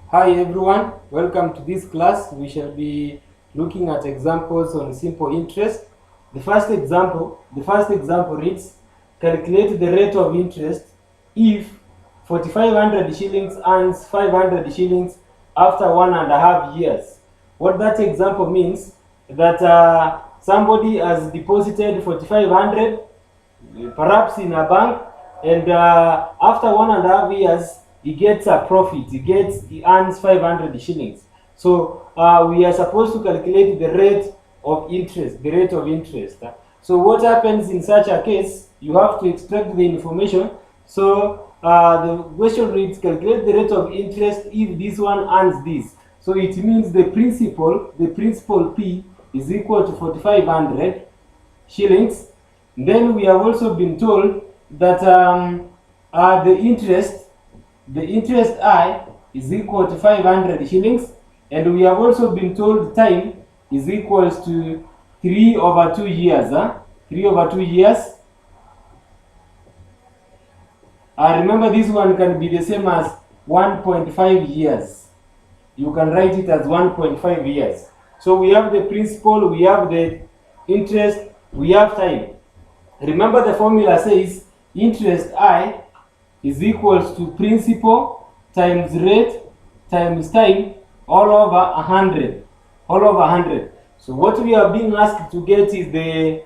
Hi everyone, welcome to this class. We shall be looking at examples on simple interest. The first example reads, calculate the rate of interest if 4,500 shillings earns 500 shillings after 1.5 years. What that example means that somebody has deposited 4,500 perhaps in a bank, and after 1.5 years he gets a profit. He earns 500 shillings. So we are supposed to calculate the rate of interest. So what happens in such a case? You have to extract the information. So the question reads, calculate the rate of interest if this one earns this. So it means the principal P is equal to 4,500 shillings. Then we have also been told that the interest I is equal to 500 shillings, and we have also been told time is equals to 3/2 years. 3/2 years. Remember, this one can be the same as 1.5 years. You can write it as 1.5 years. So we have the principal, we have the interest, we have time. Remember, the formula says interest I is equals to principal times rate times time all over 100. So what we are being asked to get is the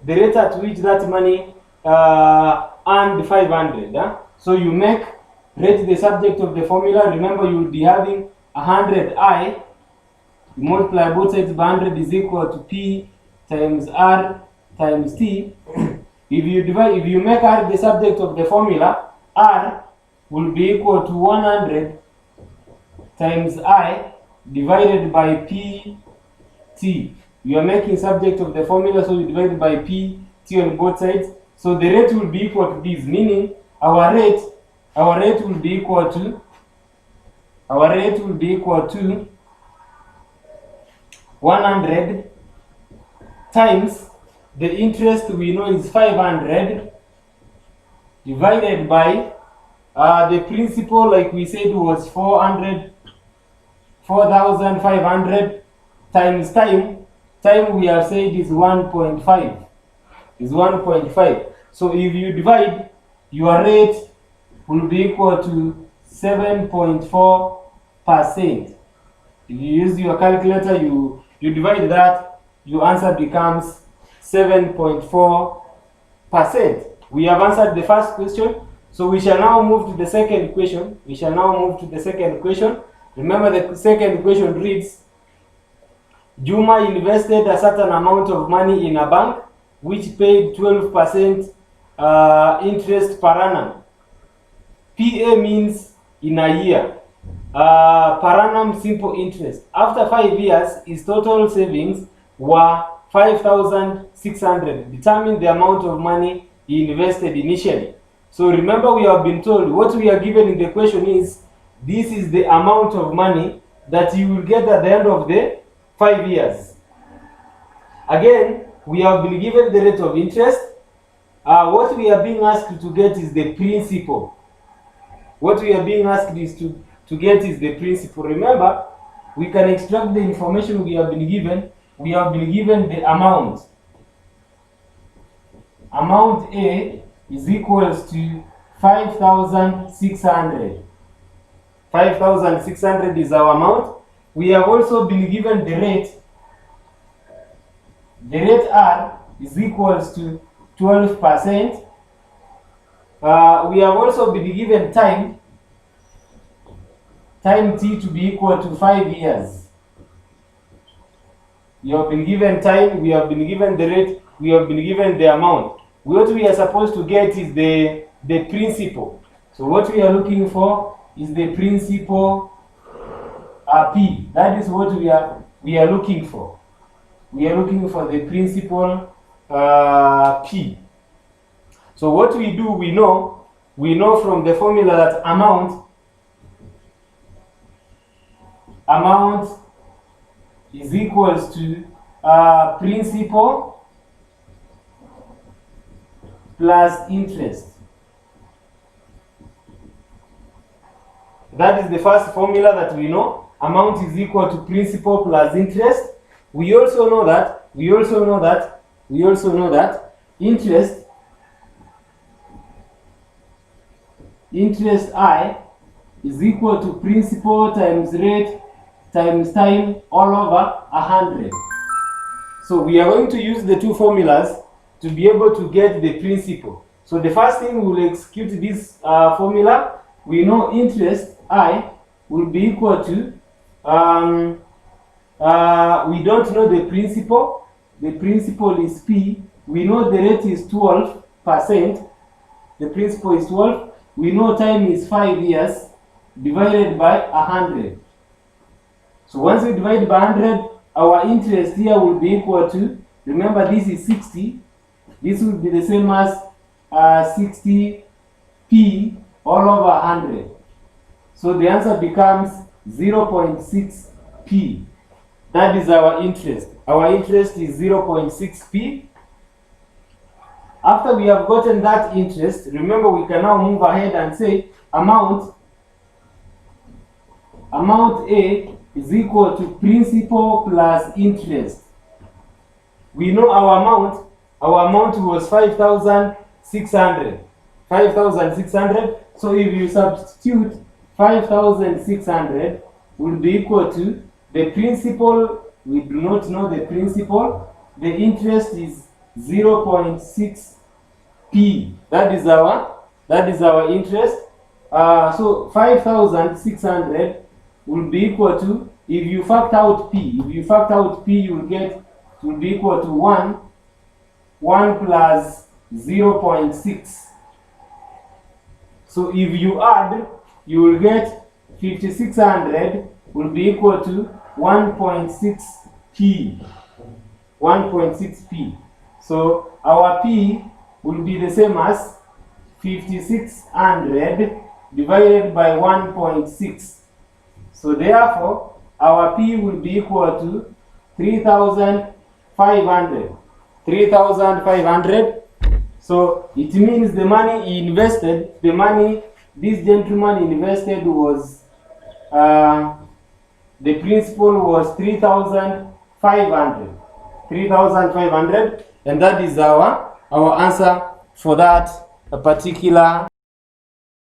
rate at which that money earned 500. So you make rate the subject of the formula. Remember, you will be having 100 I. You multiply both sides by 100 is equal to P times R times T. If you make R the subject of the formula, R will be equal to 100 times I divided by P T. You are making subject of the formula, so you divide by P T on both sides. So the rate will be equal to this, meaning our rate will be equal to 100 times the interest we know is 500 divided by the principal, like we said, was 4,500 times time we have said is 1.5. So if you divide, your rate will be equal to 7.4%. If you use your calculator, you divide that, your answer becomes 7.4%. We have answered the first question, so we shall now move to the second question. Remember, the second question reads, Juma invested a certain amount of money in a bank which paid 12% interest per annum. PA means in a year. Per annum simple interest. After 5 years, his total savings were 5,600. Determine the amount of money he invested initially. So remember, we have been told what we are given in the question is this is the amount of money that you will get at the end of the 5 years. Again, we have been given the rate of interest. What we are being asked to get is the principal. Remember, we can extract the information we have been given. We have been given the amount. Amount A is equals to 5,600. 5,600 is our amount. We have also been given the rate. The rate R is equals to 12%. We have also been given time T to be equal to 5 years. You have been given time, we have been given the rate, we have been given the amount. What we are supposed to get is the principal. So what we are looking for is the principal P. That is what we are looking for. We are looking for the principal P. So what we do, we know from the formula that amount is equals to principal plus interest. That is the first formula that we know. Amount is equal to principal plus interest. We also know that interest I is equal to principal times rate times time all over 100. So we are going to use the two formulas to be able to get the principal. So the first thing we will execute this formula. We know interest I will be equal to, we don't know the principal. The principal is P. We know the rate is 12%. The principal is 12. We know time is 5 years divided by 100. So once we divide by 100, our interest here will be equal to, remember this is 60. This will be the same as 60p all over 100. So the answer becomes 0.6p. That is our interest. Our interest is 0.6p. After we have gotten that interest, remember we can now move ahead and say amount A is equal to principal plus interest. We know our amount was 5,600. 5,600. So if you substitute 5,600 will be equal to the principal. We do not know the principal. The interest is 0.6p. That is our interest. So 5,600 will be equal to, if you factor out p, you will get, it will be equal to 1 plus 0.6. So if you add, you will get 5,600 will be equal to 1.6p. 1.6p. So our p will be the same as 5,600 divided by 1.6. So therefore, our p will be equal to 3,500. 3,500. So it means the money he invested, this gentleman invested was, the principal was 3,500. 3,500, and that is our answer for that particular